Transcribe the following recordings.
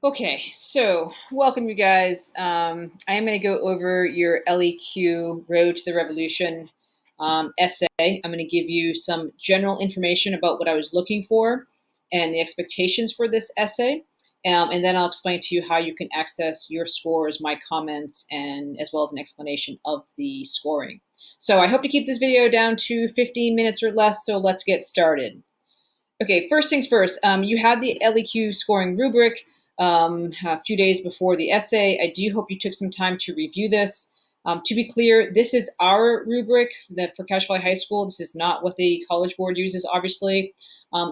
Okay, so welcome you guys. I am going to go over your LEQ Road to the Revolution essay. I'm going to give you some general information about what I was looking for and the expectations for this essay. And then I'll explain to you how you can access your scores, my comments, and as well as an explanation of the scoring. So I hope to keep this video down to 15 minutes or less, so let's get started. Okay, first things first, you had the LEQ scoring rubric a few days before the essay. I do hope you took some time to review this. To be clear, this is our rubric that for Cache Valley High School. This is not what the College Board uses, obviously.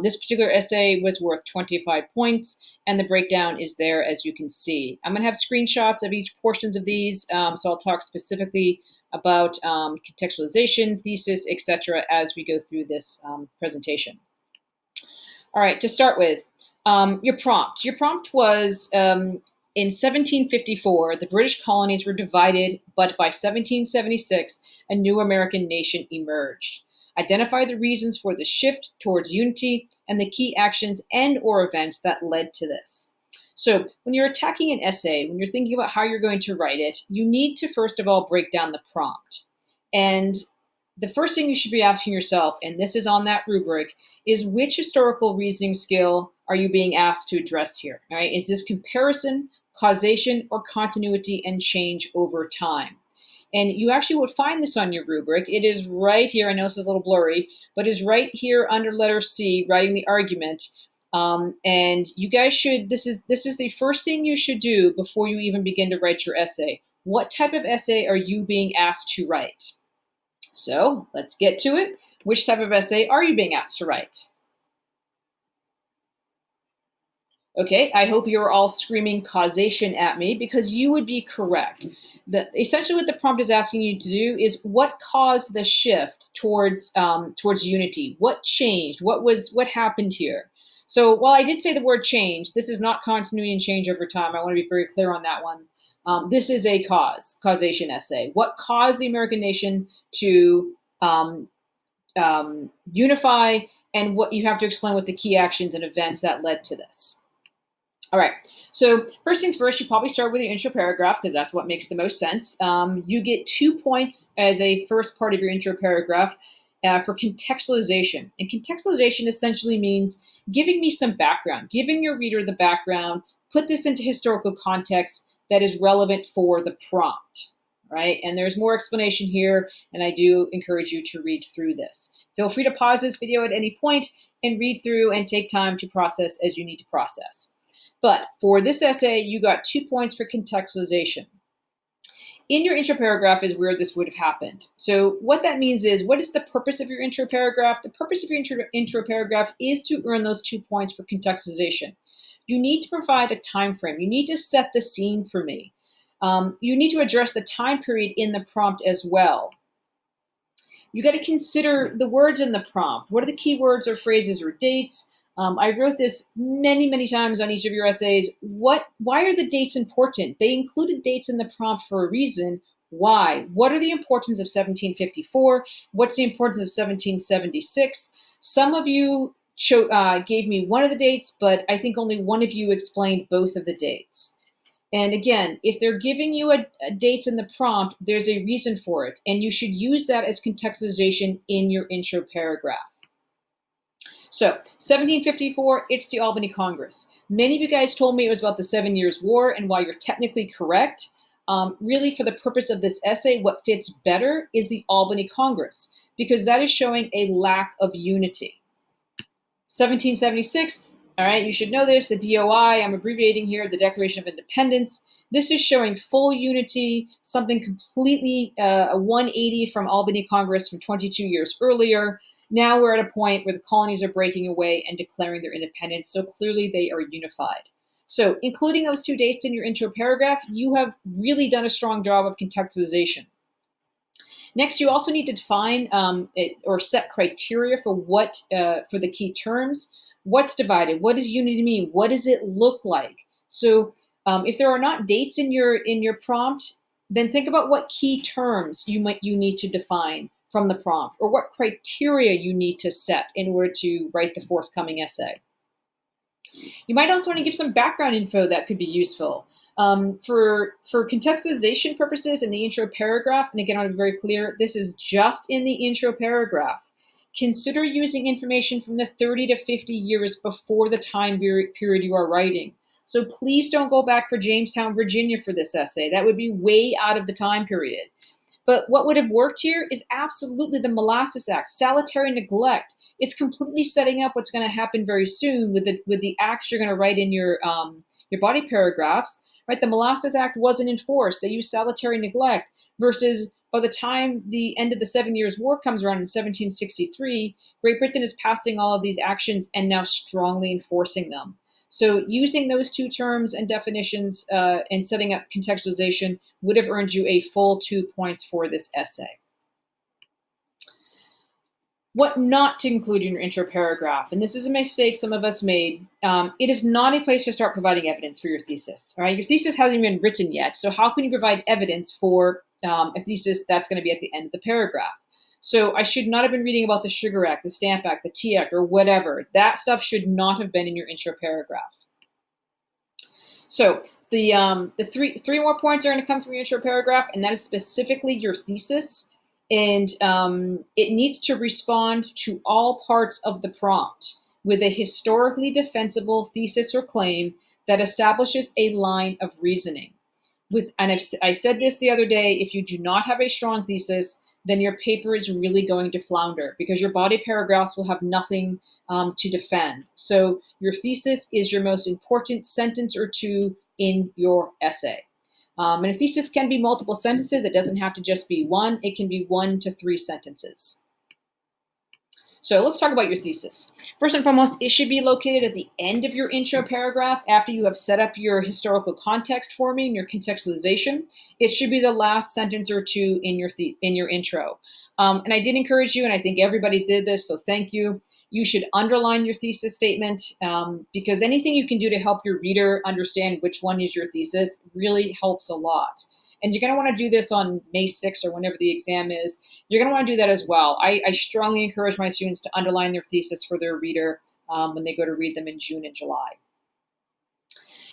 This particular essay was worth 25 points, and the breakdown is there, as you can see. I'm going to have screenshots of each portions of these, so I'll talk specifically about contextualization, thesis, etc. as we go through this presentation. All right, to start with, your prompt. Your prompt was in 1754, the British colonies were divided, but by 1776, a new American nation emerged. Identify the reasons for the shift towards unity and the key actions and or events that led to this. So when you're attacking an essay, when you're thinking about how you're going to write it, you need to first of all break down the prompt. And the first thing you should be asking yourself, and this is on that rubric, is which historical reasoning skill are you being asked to address here? All right? Is this comparison, causation, or continuity and change over time? And you actually would find this on your rubric. It is right here. I know this is a little blurry, but it's right here under letter C, writing the argument. And you guys should, this is the first thing you should do before you even begin to write your essay. What type of essay are you being asked to write? So let's get to it. Which type of essay are you being asked to write? Okay, I hope you're all screaming causation at me because you would be correct. Essentially what the prompt is asking you to do is what caused the shift towards unity? What changed? What happened here? So while I did say the word change, this is not continuity and change over time. I want to be very clear on that one. This is a causation essay. What caused the American nation to unify, and what you have to explain what the key actions and events that led to this. All right, so first things first, you probably start with your intro paragraph because that's what makes the most sense. You get 2 points as a first part of your intro paragraph for contextualization. And contextualization essentially means giving me some background, giving your reader the background, put this into historical context that is relevant for the prompt, right? And there's more explanation here, and I do encourage you to read through this. Feel free to pause this video at any point and read through and take time to process as you need to process. But for this essay, you got 2 points for contextualization. In your intro paragraph is where this would have happened. So what that means is, what is the purpose of your intro paragraph? The purpose of your intro paragraph is to earn those 2 points for contextualization. You need to provide a time frame. You need to set the scene for me. You need to address the time period in the prompt as well. You got to consider the words in the prompt. What are the key words or phrases or dates? I wrote this many, many times on each of your essays. Why are the dates important? They included dates in the prompt for a reason. Why? What are the importance of 1754? What's the importance of 1776? Some of you gave me one of the dates, but I think only one of you explained both of the dates. And again, if they're giving you a dates in the prompt, there's a reason for it, and you should use that as contextualization in your intro paragraph. So 1754, it's the Albany Congress. Many of you guys told me it was about the 7 Years' War, and while you're technically correct, really for the purpose of this essay, what fits better is the Albany Congress, because that is showing a lack of unity. 1776, all right, you should know this, the DOI, I'm abbreviating here, the Declaration of Independence. This is showing full unity, something completely a 180 from Albany Congress from 22 years earlier. Now we're at a point where the colonies are breaking away and declaring their independence, so clearly they are unified. So including those 2 dates in your intro paragraph, you have really done a strong job of contextualization. Next, you also need to define or set criteria for for the key terms. What's divided? What does unity mean? What does it look like? So if there are not dates in your prompt, then think about what key terms you need to define from the prompt, or what criteria you need to set in order to write the forthcoming essay. You might also want to give some background info that could be useful. For contextualization purposes in the intro paragraph, and again, I want to be very clear, this is just in the intro paragraph. Consider using information from the 30 to 50 years before the time period you are writing. So please don't go back for Jamestown, Virginia for this essay. That would be way out of the time period. But what would have worked here is absolutely the Molasses Act, salutary neglect. It's completely setting up what's going to happen very soon with the acts you're going to write in your body paragraphs. Right, the Molasses Act wasn't enforced. They used salutary neglect versus by the time the end of the 7 Years' War comes around in 1763, Great Britain is passing all of these actions and now strongly enforcing them. So using those two terms and definitions and setting up contextualization would have earned you a full 2 points for this essay. What not to include in your intro paragraph, and this is a mistake some of us made, it is not a place to start providing evidence for your thesis. All right, your thesis hasn't even been written yet, so how can you provide evidence for a thesis that's going to be at the end of the paragraph? So I should not have been reading about the Sugar Act, the Stamp Act, the Tea Act, or whatever. That stuff should not have been in your intro paragraph. So the three more points are going to come from your intro paragraph, and that is specifically your thesis. And it needs to respond to all parts of the prompt with a historically defensible thesis or claim that establishes a line of reasoning. I said this the other day, if you do not have a strong thesis, then your paper is really going to flounder because your body paragraphs will have nothing to defend. So your thesis is your most important sentence or two in your essay. And a thesis can be multiple sentences. It doesn't have to just be one. It can be 1 to 3 sentences. So let's talk about your thesis. First and foremost, it should be located at the end of your intro paragraph after you have set up your historical context forming, your contextualization. It should be the last sentence or two in your intro. And I did encourage you, and I think everybody did this, so thank you. You should underline your thesis statement because anything you can do to help your reader understand which one is your thesis really helps a lot. And you're going to want to do this on May 6th or whenever the exam is. You're going to want to do that as well. I strongly encourage my students to underline their thesis for their reader when they go to read them in June and July.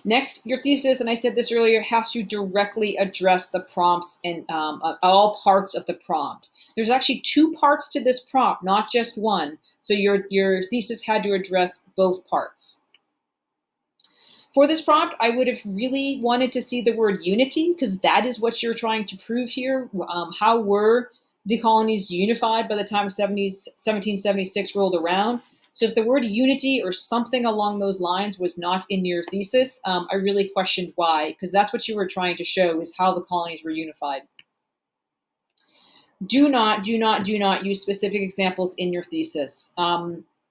Next, your thesis, and I said this earlier, has to directly address the prompts and all parts of the prompt. There's actually 2 parts to this prompt, not just one. So your thesis had to address both parts. For this prompt, I would have really wanted to see the word unity because that is what you're trying to prove here. How were the colonies unified by the time 1776 rolled around? So if the word unity or something along those lines was not in your thesis, I really questioned why, because that's what you were trying to show is how the colonies were unified. Do not use specific examples in your thesis.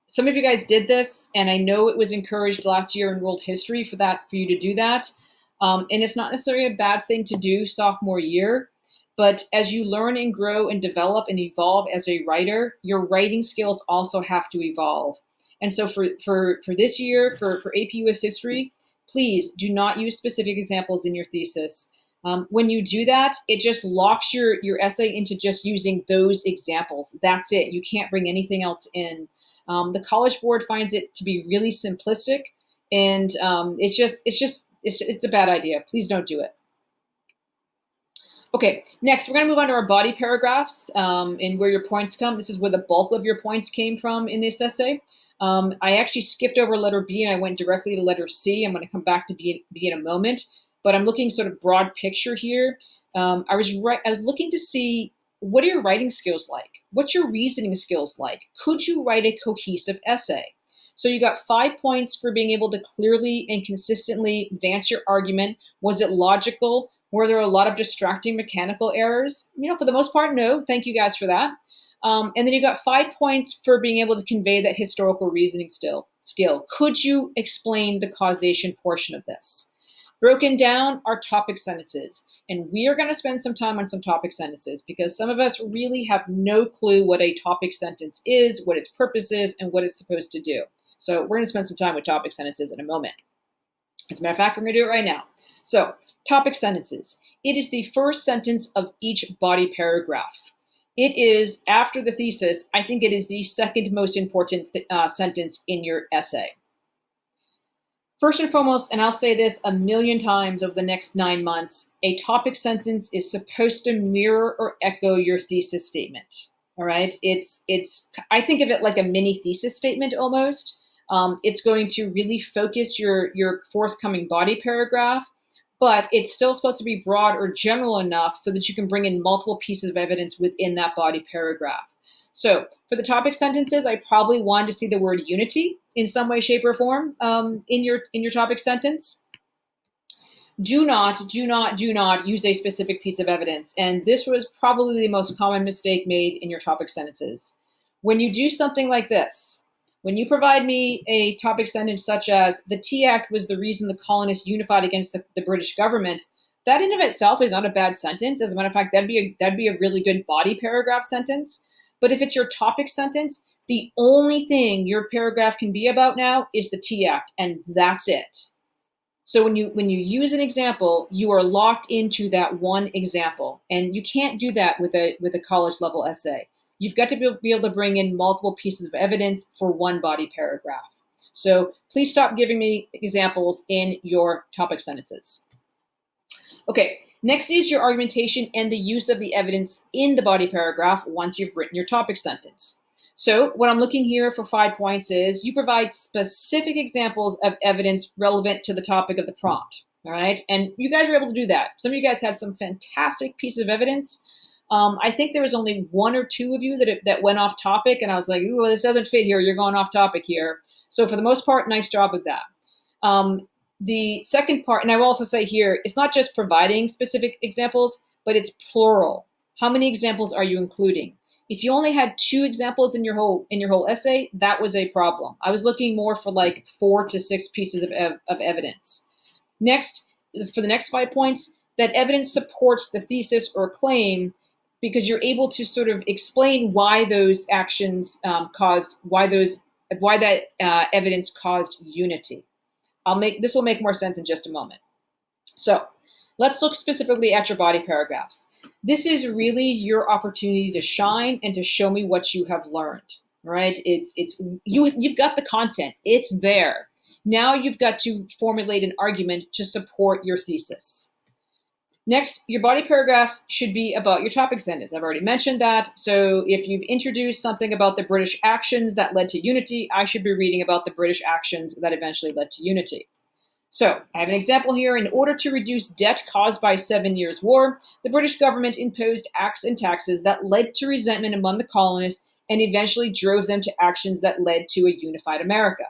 Some of you guys did this, and I know it was encouraged last year in world history for you to do that. And it's not necessarily a bad thing to do sophomore year, but as you learn and grow and develop and evolve as a writer, your writing skills also have to evolve. And so for this year, for AP US History, please do not use specific examples in your thesis. When you do that, it just locks your essay into just using those examples. That's it. You can't bring anything else in. The College Board finds it to be really simplistic, and it's a bad idea. Please don't do it. Okay, next we're going to move on to our body paragraphs and where your points come. This is where the bulk of your points came from in this essay. I actually skipped over letter B and I went directly to letter C. I'm going to come back to B in a moment, but I'm looking sort of broad picture here. I was looking to see, what are your writing skills like? What's your reasoning skills like? Could you write a cohesive essay? So you got 5 points for being able to clearly and consistently advance your argument. Was it logical? Were there a lot of distracting mechanical errors? For the most part, no. Thank you guys for that. And then you got 5 points for being able to convey that historical reasoning skill. Could you explain the causation portion of this? Broken down are topic sentences. And we are going to spend some time on some topic sentences because some of us really have no clue what a topic sentence is, what its purpose is, and what it's supposed to do. So we're going to spend some time with topic sentences in a moment. As a matter of fact, we're going to do it right now. So topic sentences. It is the first sentence of each body paragraph. It is, after the thesis, I think it is the second most important sentence in your essay. First and foremost, and I'll say this a million times over the next 9 months, a topic sentence is supposed to mirror or echo your thesis statement. All right, I think of it like a mini thesis statement almost. It's going to really focus your forthcoming body paragraph, but it's still supposed to be broad or general enough so that you can bring in multiple pieces of evidence within that body paragraph. So for the topic sentences, I probably want to see the word unity in some way, shape, or form in your topic sentence. Do not use a specific piece of evidence. And this was probably the most common mistake made in your topic sentences. When you do something like this, when you provide me a topic sentence such as, the Tea Act was the reason the colonists unified against the British government, that in of itself is not a bad sentence. As a matter of fact, that'd be a really good body paragraph sentence. But if it's your topic sentence, the only thing your paragraph can be about now is the Tea Act, and that's it. So when you use an example, you are locked into that one example, and you can't do that with a college level essay. You've got to be able to bring in multiple pieces of evidence for one body paragraph. So please stop giving me examples in your topic sentences. Okay, next is your argumentation and the use of the evidence in the body paragraph once you've written your topic sentence. So what I'm looking here for 5 points is you provide specific examples of evidence relevant to the topic of the prompt, all right? And you guys were able to do that. Some of you guys had some fantastic pieces of evidence. I think there was only 1 or 2 of you that went off topic, and I was like, ooh, this doesn't fit here. You're going off topic here. So for the most part, nice job with that. The second part, and I will also say here, it's not just providing specific examples, but it's plural. How many examples are you including? If you only had 2 examples in your whole essay, that was a problem. I was looking more for like 4 to 6 pieces of evidence. Next, for the next 5 points, that evidence supports the thesis or claim because you're able to sort of explain why those actions why that evidence caused unity. This will make more sense in just a moment. So let's look specifically at your body paragraphs. This is really your opportunity to shine and to show me what you have learned, right? You've got the content, it's there. Now you've got to formulate an argument to support your thesis. Next, your body paragraphs should be about your topic sentence. I've already mentioned that. So if you've introduced something about the British actions that led to unity, I should be reading about the British actions that eventually led to unity. So I have an example here. In order to reduce debt caused by 7 Years' War, the British government imposed acts and taxes that led to resentment among the colonists and eventually drove them to actions that led to a unified America.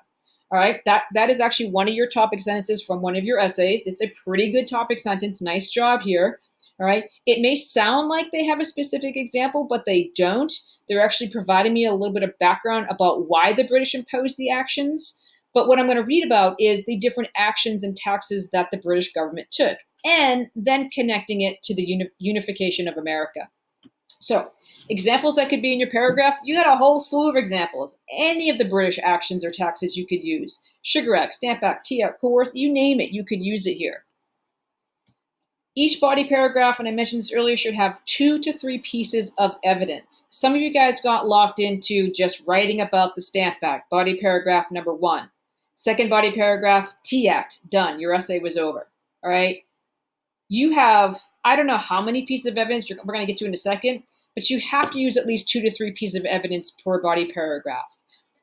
All right, that is actually one of your topic sentences from one of your essays. It's a pretty good topic sentence. Nice job here. All right, it may sound like they have a specific example, but they don't. They're actually providing me a little bit of background about why the British imposed the actions. But what I'm going to read about is the different actions and taxes that the British government took, and then connecting it to the unification of America. So, examples that could be in your paragraph, you had a whole slew of examples. Any of the British actions or taxes you could use. Sugar Act, Stamp Act, Tea Act, Coerce, you name it, you could use it here. Each body paragraph, and I mentioned this earlier, should have 2 to 3 pieces of evidence. Some of you guys got locked into just writing about the Stamp Act, body paragraph number 1. Second body paragraph, Tea Act, done, your essay was over, all right? You have, I don't know how many pieces of evidence we're going to get to in a second, but you have to use at least 2 to 3 pieces of evidence per body paragraph.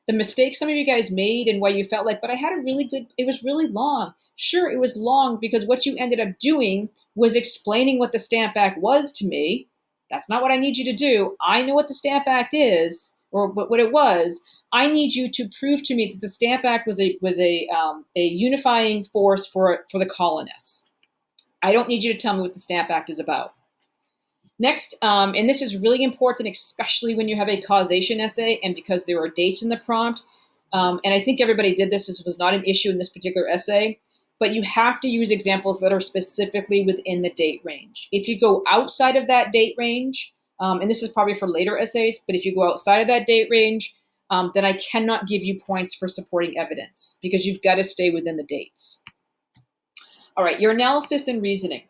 The mistake some of you guys made and why you felt like, but I had it was really long. Sure, it was long because what you ended up doing was explaining what the Stamp Act was to me. That's not what I need you to do. I know what the Stamp Act is, or what it was. I need you to prove to me that the Stamp Act was a unifying force for the colonists. I don't need you to tell me what the Stamp Act is about. Next, and this is really important, especially when you have a causation essay and because there are dates in the prompt, and I think everybody did this. This was not an issue in this particular essay, but you have to use examples that are specifically within the date range. If you go outside of that date range, and this is probably for later essays, but if you go outside of that date range, then I cannot give you points for supporting evidence because you've got to stay within the dates. All right, your analysis and reasoning.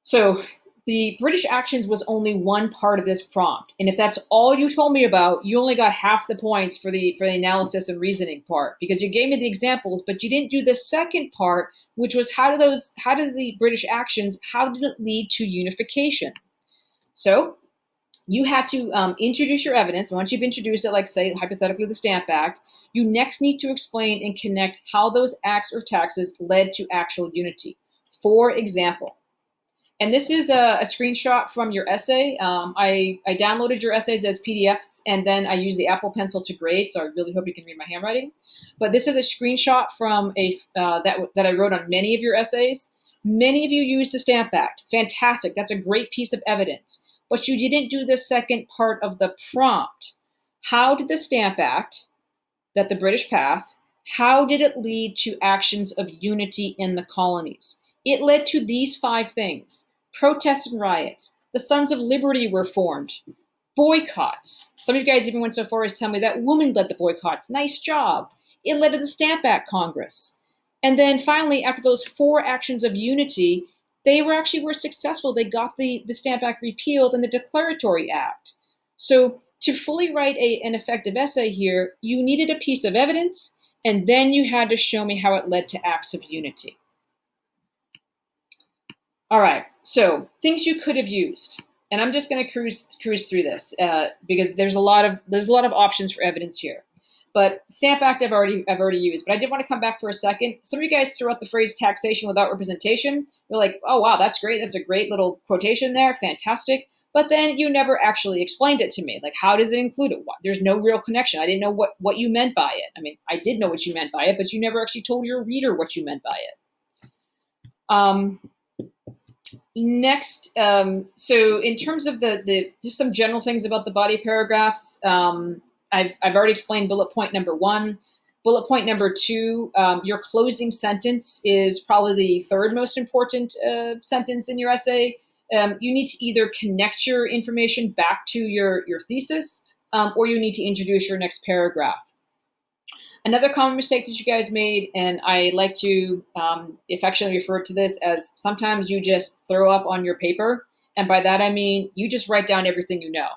So the British actions was only one part of this prompt. And if that's all you told me about, you only got half the points for the analysis and reasoning part, because you gave me the examples, but you didn't do the second part, which was how did the British actions, how did it lead to unification? So you have to introduce your evidence. Once you've introduced it, like say hypothetically the Stamp Act, you next need to explain and connect how those acts or taxes led to actual unity. For example, and this is a screenshot from your essay. I downloaded your essays as PDFs, and then I used the Apple Pencil to grade, so I really hope you can read my handwriting. But this is a screenshot from that I wrote on many of your essays. Many of you used the Stamp Act. Fantastic. That's a great piece of evidence. But you didn't do the second part of the prompt. How did the Stamp Act that the British passed, how did it lead to actions of unity in the colonies? It led to these 5 things: protests and riots. The Sons of Liberty were formed. Boycotts. Some of you guys even went so far as to tell me that women led the boycotts. Nice job. It led to the Stamp Act Congress. And then finally, after those 4 actions of unity, they were successful. They got the Stamp Act repealed and the Declaratory Act. So to fully write an effective essay here, you needed a piece of evidence, and then you had to show me how it led to acts of unity. All right, so things you could have used, and I'm just going to cruise through this because there's a lot of options for evidence here. But Stamp Act I've already used, but I did want to come back for a second. Some of you guys threw out the phrase taxation without representation. You're like, oh wow, that's great. That's a great little quotation there, fantastic. But then you never actually explained it to me. Like, how does it include it? There's no real connection. I didn't know what you meant by it. I mean, I did know what you meant by it, but you never actually told your reader what you meant by it. Next, so in terms of the just some general things about the body paragraphs, I've already explained bullet point number 1. Bullet point number 2, your closing sentence is probably the 3rd most important sentence in your essay. You need to either connect your information back to your thesis, or you need to introduce your next paragraph. Another common mistake that you guys made, and I like to affectionately refer to this as sometimes you just throw up on your paper. And by that, I mean, you just write down everything you know.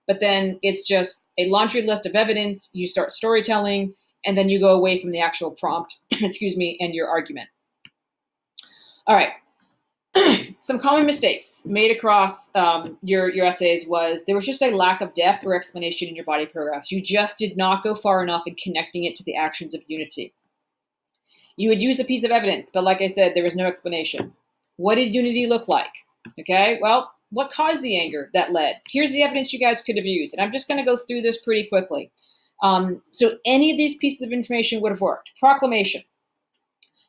But then it's just a laundry list of evidence. You start storytelling, and then you go away from the actual prompt, excuse me, and your argument. All right. Some common mistakes made across your essays was there was just a lack of depth or explanation in your body paragraphs. You just did not go far enough in connecting it to the actions of unity. You would use a piece of evidence, but like I said, there was no explanation. What did unity look like? Okay, well, what caused the anger that led? Here's the evidence you guys could have used, and I'm just going to go through this pretty quickly. So any of these pieces of information would have worked. Proclamation.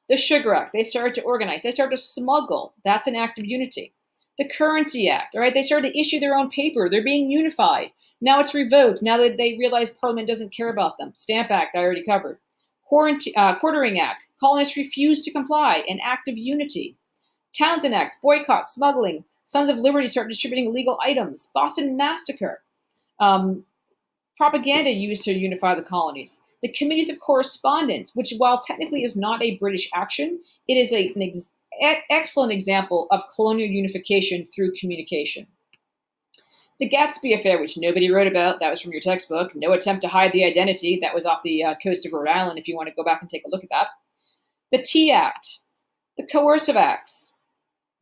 The Sugar Act, they started to organize. They started to smuggle. That's an act of unity. The Currency Act, all right, they started to issue their own paper. They're being unified. Now it's revoked. Now that they realize Parliament doesn't care about them. Stamp Act, I already covered. Quartering Act, colonists refused to comply, an act of unity. Townsend Act, boycott, smuggling. Sons of Liberty start distributing illegal items. Boston Massacre. Propaganda used to unify the colonies. The Committees of Correspondence, which while technically is not a British action, it is an excellent example of colonial unification through communication. The Gatsby Affair, which nobody wrote about, that was from your textbook. No attempt to hide the identity, that was off the coast of Rhode Island if you want to go back and take a look at that. The Tea Act, the Coercive Acts,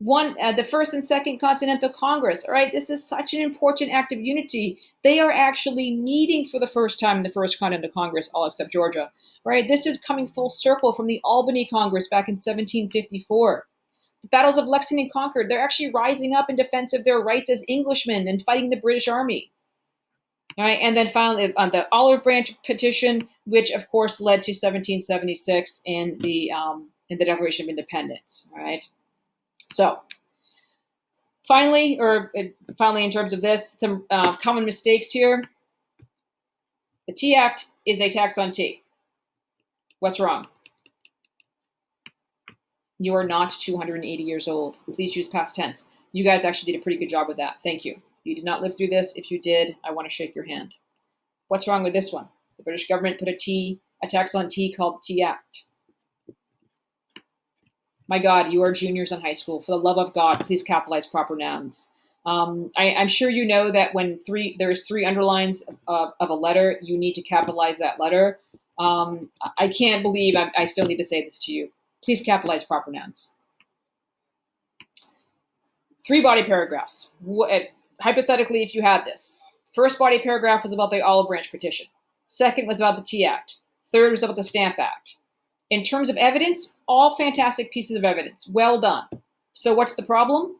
the First and Second Continental Congress. All right, this is such an important act of unity. They are actually meeting for the first time in the First Continental Congress, all except Georgia. Right, this is coming full circle from the Albany Congress back in 1754. The battles of Lexington and Concord, they're actually rising up in defense of their rights as Englishmen and fighting the British Army. All right, and then finally, the Olive Branch Petition, which of course led to 1776 in the Declaration of Independence. All right. So, finally, in terms of this, some common mistakes here. The Tea Act is a tax on tea. What's wrong? You are not 280 years old. Please use past tense. You guys actually did a pretty good job with that. Thank you. You did not live through this. If you did, I want to shake your hand. What's wrong with this one? The British government put a tax on tea called the Tea Act. My God, you are juniors in high school. For the love of God, please capitalize proper nouns. I'm sure you know that when there's three underlines of a letter, you need to capitalize that letter. I can't believe I still need to say this to you. Please capitalize proper nouns. 3 body paragraphs. Hypothetically, if you had this. First body paragraph was about the Olive Branch petition. Second was about the Tea Act. Third was about the Stamp Act. In terms of evidence, all fantastic pieces of evidence. Well done. So what's the problem?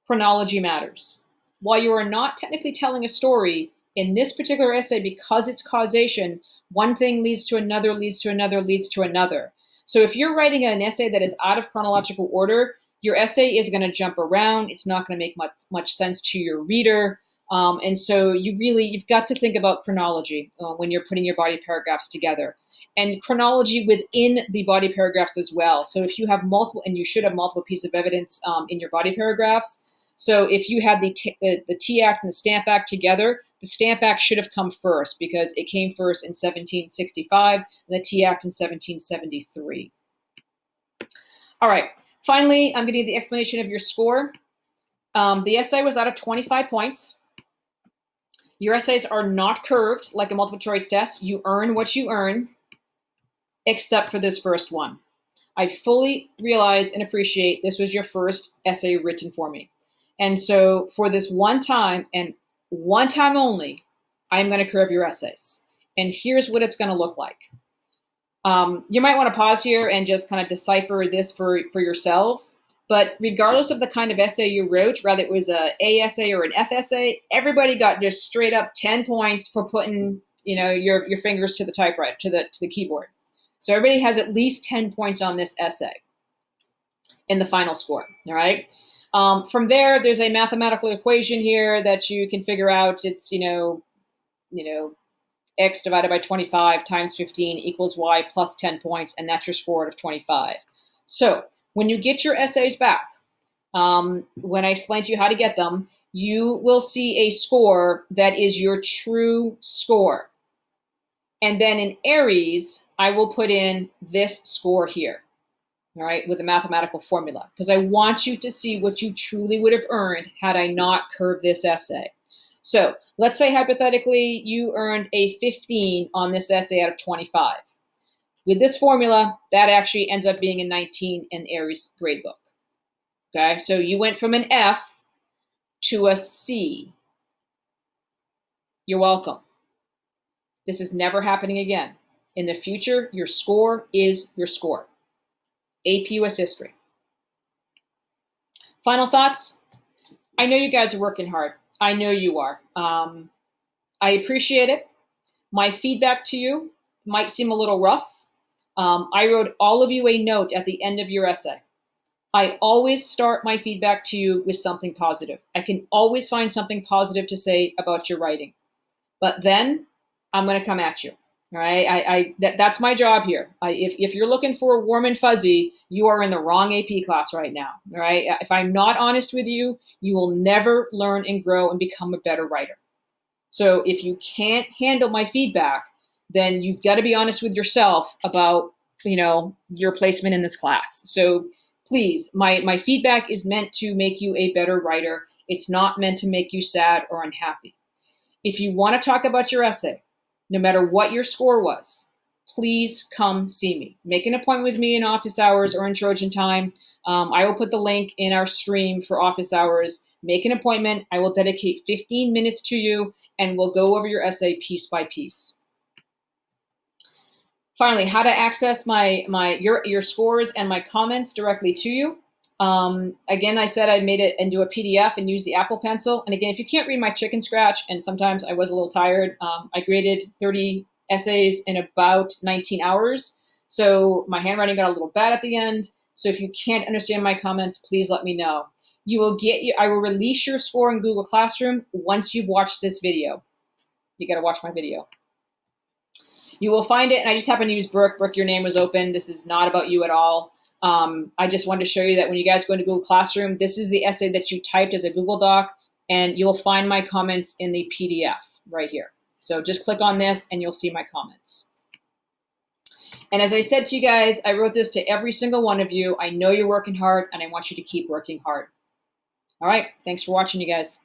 Chronology matters. While you are not technically telling a story, in this particular essay, because it's causation, one thing leads to another, leads to another, leads to another. So if you're writing an essay that is out of chronological order, your essay is going to jump around. It's not going to make much sense to your reader. And so you've got to think about chronology when you're putting your body paragraphs together. And chronology within the body paragraphs as well. So if you have multiple, and you should have multiple pieces of evidence in your body paragraphs. So if you had the Tea Act and the Stamp Act together, the Stamp Act should have come first because it came first in 1765 and the Tea Act in 1773. All right. Finally, I'm going to give the explanation of your score. The essay was out of 25 points. Your essays are not curved like a multiple choice test. You earn what you earn, except for this first one. I fully realize and appreciate this was your first essay written for me. And so for this one time and one time only, I'm going to curve your essays. And here's what it's going to look like. You might want to pause here and just kind of decipher this for yourselves. But regardless of the kind of essay you wrote, whether it was a essay or an F essay, everybody got just straight up 10 points for putting, your fingers to the typewriter, to the keyboard. So everybody has at least 10 points on this essay in the final score. All right. From there, there's a mathematical equation here that you can figure out. It's X divided by 25 times 15 equals Y plus 10 points, and that's your score out of 25. So when you get your essays back, when I explain to you how to get them, you will see a score that is your true score. And then in Aries, I will put in this score here, all right, with a mathematical formula, because I want you to see what you truly would have earned had I not curved this essay. So let's say hypothetically you earned a 15 on this essay out of 25. With this formula, that actually ends up being a 19 in Aries gradebook. Okay, so you went from an F to a C. You're welcome. This is never happening again. In the future, your score is your score. AP US History. Final thoughts? I know you guys are working hard. I know you are. I appreciate it. My feedback to you might seem a little rough. I wrote all of you a note at the end of your essay. I always start my feedback to you with something positive. I can always find something positive to say about your writing. But then I'm going to come at you. All right, that's my job here. If you're looking for a warm and fuzzy, you are in the wrong AP class right now. All right, if I'm not honest with you, you will never learn and grow and become a better writer. So if you can't handle my feedback, then you've got to be honest with yourself about your placement in this class. So please, my feedback is meant to make you a better writer. It's not meant to make you sad or unhappy. If you want to talk about your essay, no matter what your score was, please come see me. Make an appointment with me in office hours or in Trojan time. I will put the link in our stream for office hours. Make an appointment. I will dedicate 15 minutes to you, and we'll go over your essay piece by piece. Finally, how to access your scores and my comments directly to you. Again, I said I made it into a PDF and use the Apple Pencil. And again, if you can't read my chicken scratch, and sometimes I was a little tired, I graded 30 essays in about 19 hours. So my handwriting got a little bad at the end. So if you can't understand my comments, please let me know. I will release your score in Google Classroom once you've watched this video. You got to watch my video. You will find it, and I just happened to use Brooke. Brooke, your name was open. This is not about you at all. I just wanted to show you that when you guys go into Google Classroom, this is the essay that you typed as a Google Doc, and you'll find my comments in the PDF right here. So just click on this, and you'll see my comments. And as I said to you guys, I wrote this to every single one of you. I know you're working hard, and I want you to keep working hard. All right. Thanks for watching, you guys.